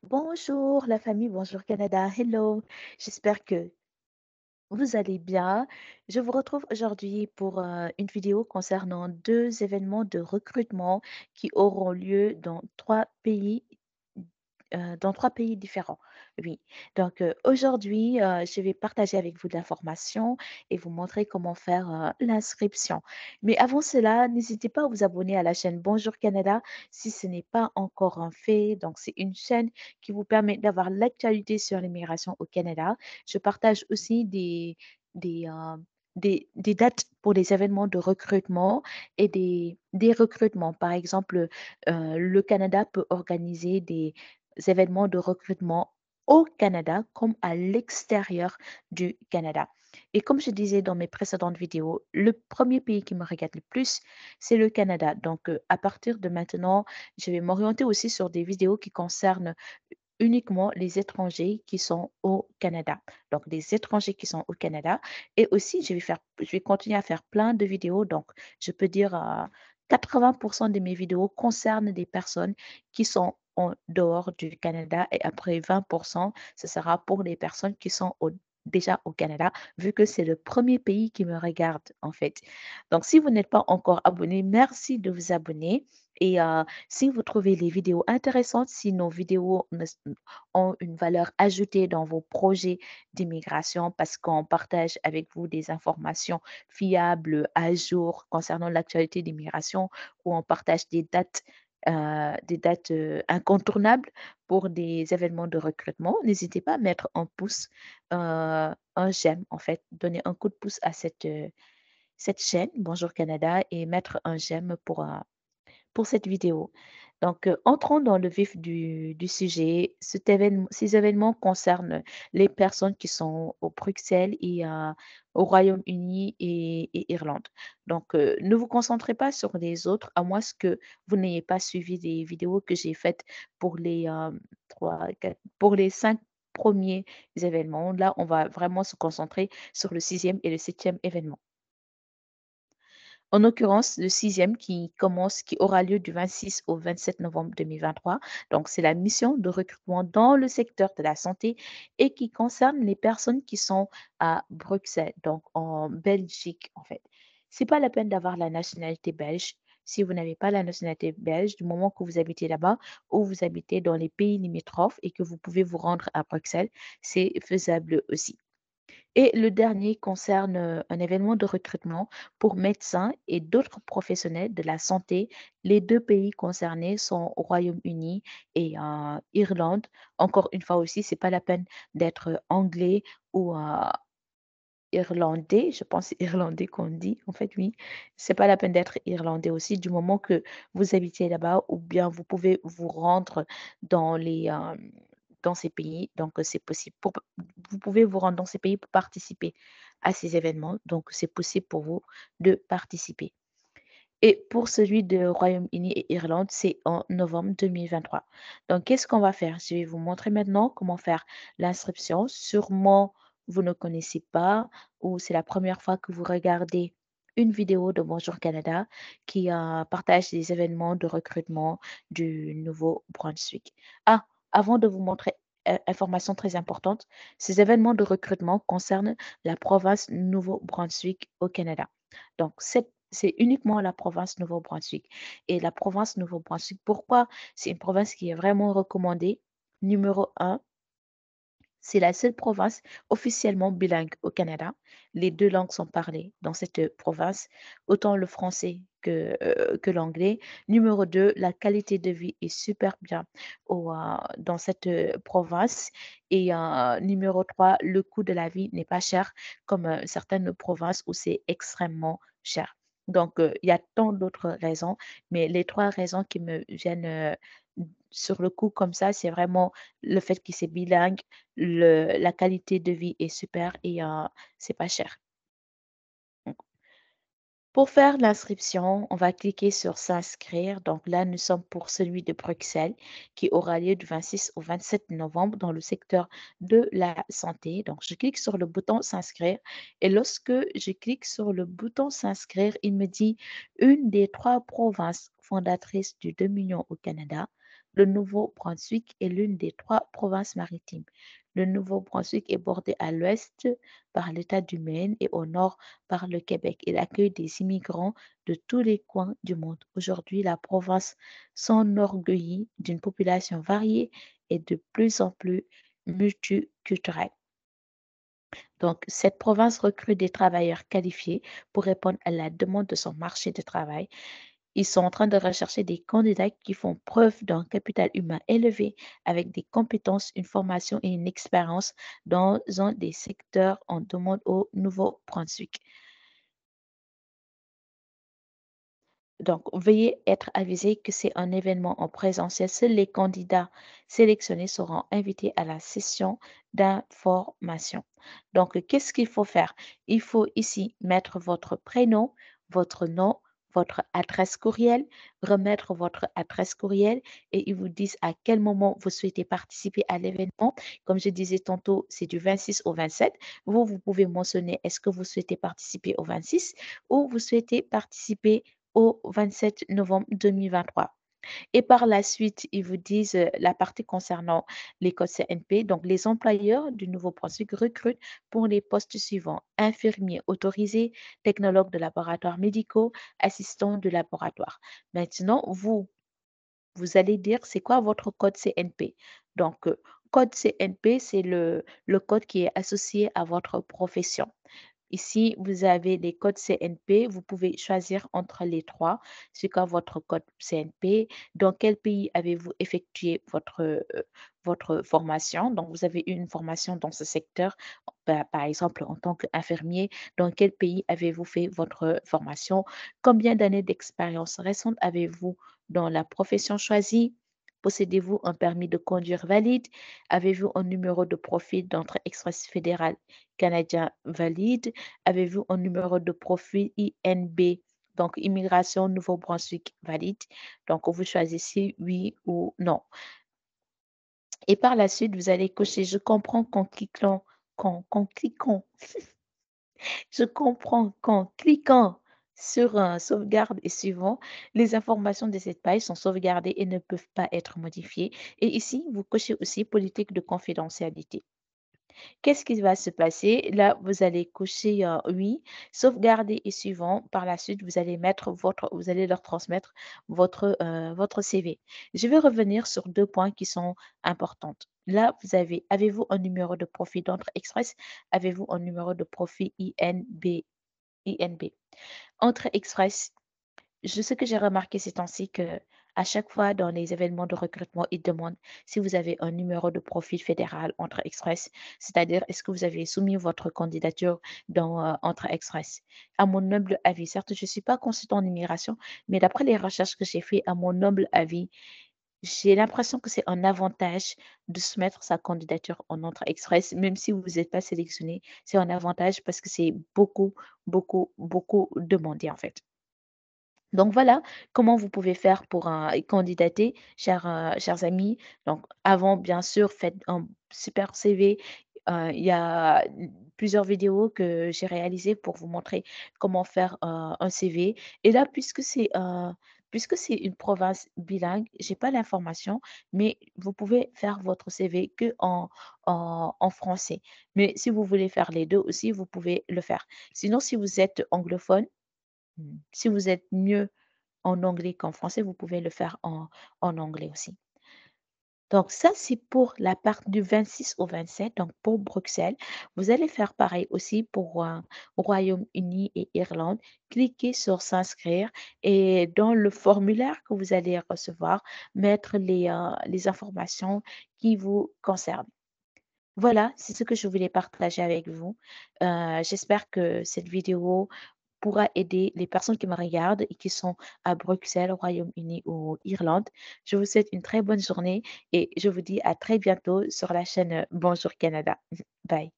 Bonjour la famille, bonjour Canada, hello. J'espère que vous allez bien. Je vous retrouve aujourd'hui pour une vidéo concernant deux événements de recrutement qui auront lieu dans trois pays différents. Oui. Donc aujourd'hui, je vais partager avec vous de l'information et vous montrer comment faire l'inscription. Mais avant cela, n'hésitez pas à vous abonner à la chaîne Bonjour Canada si ce n'est pas encore un fait. Donc c'est une chaîne qui vous permet d'avoir l'actualité sur l'immigration au Canada. Je partage aussi des, euh, des dates pour les événements de recrutement et des recrutements. Par exemple, le Canada peut organiser des événements de recrutement au Canada comme à l'extérieur du Canada. Et comme je disais dans mes précédentes vidéos, le premier pays qui me regarde le plus, c'est le Canada. Donc, à partir de maintenant, je vais m'orienter aussi sur des vidéos qui concernent uniquement les étrangers qui sont au Canada. Donc, des étrangers qui sont au Canada. Et aussi, je vais continuer à faire plein de vidéos. Donc, je peux dire 80% de mes vidéos concernent des personnes qui sont en dehors du Canada et après 20%, ce sera pour les personnes qui sont déjà au Canada, vu que c'est le premier pays qui me regarde en fait. Donc, si vous n'êtes pas encore abonné, merci de vous abonner. Et si vous trouvez les vidéos intéressantes, si nos vidéos ont une valeur ajoutée dans vos projets d'immigration parce qu'on partage avec vous des informations fiables, à jour concernant l'actualité d'immigration, ou on partage des dates incontournables pour des événements de recrutement, n'hésitez pas à mettre un pouce, un j'aime en fait, donner un coup de pouce à cette chaîne, Bonjour Canada, et mettre un j'aime pour cette vidéo. Donc, entrons dans le vif du sujet. Ces événements concernent les personnes qui sont au Bruxelles et au Royaume-Uni et Irlande. Donc, ne vous concentrez pas sur les autres, à moins que vous n'ayez pas suivi les vidéos que j'ai faites pour pour les 5 premiers événements. Là, on va vraiment se concentrer sur le sixième et le septième événement. En l'occurrence, le sixième qui aura lieu du 26 au 27 novembre 2023. Donc, c'est la mission de recrutement dans le secteur de la santé et qui concerne les personnes qui sont à Bruxelles, donc en Belgique, en fait. C'est pas la peine d'avoir la nationalité belge. Si vous n'avez pas la nationalité belge, du moment que vous habitez là-bas ou vous habitez dans les pays limitrophes et que vous pouvez vous rendre à Bruxelles, c'est faisable aussi. Et le dernier concerne un événement de recrutement pour médecins et d'autres professionnels de la santé. Les deux pays concernés sont au Royaume-Uni et Irlande. Encore une fois aussi, c'est pas la peine d'être anglais ou irlandais. Je pense que c'est irlandais qu'on dit. En fait, oui, c'est pas la peine d'être irlandais aussi du moment que vous habitez là-bas ou bien vous pouvez vous rendre dans dans ces pays. Donc, c'est possible. Vous pouvez vous rendre dans ces pays pour participer à ces événements. Donc, c'est possible pour vous de participer. Et pour celui de Royaume-Uni et Irlande, c'est en novembre 2023. Donc, qu'est-ce qu'on va faire? Je vais vous montrer maintenant comment faire l'inscription. Sûrement, vous ne connaissez pas ou c'est la première fois que vous regardez une vidéo de Bonjour Canada qui partage des événements de recrutement du Nouveau-Brunswick. Ah, avant de vous montrer information très importante, ces événements de recrutement concernent la province Nouveau-Brunswick au Canada. Donc, c'est uniquement la province Nouveau-Brunswick. Et la province Nouveau-Brunswick, pourquoi c'est une province qui est vraiment recommandée? Numéro un, c'est la seule province officiellement bilingue au Canada. Les deux langues sont parlées dans cette province, autant le français que l'anglais. Numéro 2, la qualité de vie est super bien dans cette province. Et numéro 3, le coût de la vie n'est pas cher comme certaines provinces où c'est extrêmement cher. Donc, il y a tant d'autres raisons, mais les trois raisons qui me viennent sur le coup comme ça, c'est vraiment le fait que c'est bilingue, la qualité de vie est super et c'est pas cher. Donc, pour faire l'inscription, on va cliquer sur s'inscrire. Donc là, nous sommes pour celui de Bruxelles qui aura lieu du 26 au 27 novembre dans le secteur de la santé. Donc, je clique sur le bouton s'inscrire et lorsque je clique sur le bouton s'inscrire, il me dit une des trois provinces fondatrices du 2 millions au Canada. Le Nouveau-Brunswick est l'une des 3 provinces maritimes. Le Nouveau-Brunswick est bordé à l'ouest par l'État du Maine et au nord par le Québec. Il accueille des immigrants de tous les coins du monde. Aujourd'hui, la province s'enorgueillit d'une population variée et de plus en plus multiculturelle. Donc, cette province recrute des travailleurs qualifiés pour répondre à la demande de son marché de travail. Ils sont en train de rechercher des candidats qui font preuve d'un capital humain élevé avec des compétences, une formation et une expérience dans un des secteurs en demande au Nouveau-Brunswick. Donc, veuillez être avisé que c'est un événement en présentiel. Seuls les candidats sélectionnés seront invités à la session d'information. Donc, qu'est-ce qu'il faut faire? Il faut ici mettre votre prénom, votre nom, votre adresse courriel, remettre votre adresse courriel et ils vous disent à quel moment vous souhaitez participer à l'événement. Comme je disais tantôt, c'est du 26 au 27. Vous pouvez mentionner est-ce que vous souhaitez participer au 26 ou vous souhaitez participer au 27 novembre 2023. Et par la suite, ils vous disent la partie concernant les codes CNP. Donc, les employeurs du Nouveau-Brunswick recrutent pour les postes suivants: infirmiers autorisés, technologues de laboratoires médicaux, assistants de laboratoire. Maintenant, vous allez dire c'est quoi votre code CNP. Donc, code CNP, c'est le code qui est associé à votre profession. Ici, vous avez les codes CNP. Vous pouvez choisir entre les 3. C'est quoi votre code CNP? Dans quel pays avez-vous effectué votre formation? Donc, vous avez eu une formation dans ce secteur, par exemple, en tant qu'infirmier. Dans quel pays avez-vous fait votre formation? Combien d'années d'expérience récente avez-vous dans la profession choisie? Possédez-vous un permis de conduire valide? Avez-vous un numéro de profil d'entrée express fédéral canadien valide? Avez-vous un numéro de profil INB, donc Immigration Nouveau-Brunswick valide? Donc, vous choisissez oui ou non. Et par la suite, vous allez cocher je comprends qu'en cliquant, je comprends qu'en cliquant sur sauvegarde et suivant, les informations de cette page sont sauvegardées et ne peuvent pas être modifiées. Et ici, vous cochez aussi politique de confidentialité. Qu'est-ce qui va se passer? Là, vous allez cocher, oui, sauvegarder et suivant. Par la suite, vous allez leur transmettre votre CV. Je vais revenir sur 2 points qui sont importantes. Là, avez-vous un numéro de profil d'entrée express? Avez-vous un numéro de profil INB? Entrée express, ce que j'ai remarqué ces temps-ci que à chaque fois dans les événements de recrutement, ils demandent si vous avez un numéro de profil fédéral Entrée Express, c'est-à-dire est-ce que vous avez soumis votre candidature dans Entrée Express. À mon humble avis, certes, je ne suis pas consultant en immigration, mais d'après les recherches que j'ai faites, à mon humble avis, j'ai l'impression que c'est un avantage de soumettre sa candidature en Entrée Express, même si vous n'êtes pas sélectionné, c'est un avantage parce que c'est beaucoup, beaucoup, beaucoup demandé en fait. Donc voilà comment vous pouvez faire pour, candidater, chers amis. Donc avant, bien sûr, faites un super CV. Il y a plusieurs vidéos que j'ai réalisées pour vous montrer comment faire, un CV. Et là, puisque c'est une province bilingue, j'ai pas l'information, mais vous pouvez faire votre CV qu'en français. Mais si vous voulez faire les 2 aussi, vous pouvez le faire. Sinon, si vous êtes anglophone, si vous êtes mieux en anglais qu'en français, vous pouvez le faire en anglais aussi. Donc ça, c'est pour la part du 26 au 27, donc pour Bruxelles. Vous allez faire pareil aussi pour Royaume-Uni et Irlande. Cliquez sur s'inscrire et dans le formulaire que vous allez recevoir, mettre les informations qui vous concernent. Voilà, c'est ce que je voulais partager avec vous. J'espère que cette vidéo pourra aider les personnes qui me regardent et qui sont à Bruxelles, au Royaume-Uni ou Irlande. Je vous souhaite une très bonne journée et je vous dis à très bientôt sur la chaîne Bonjour Canada. Bye.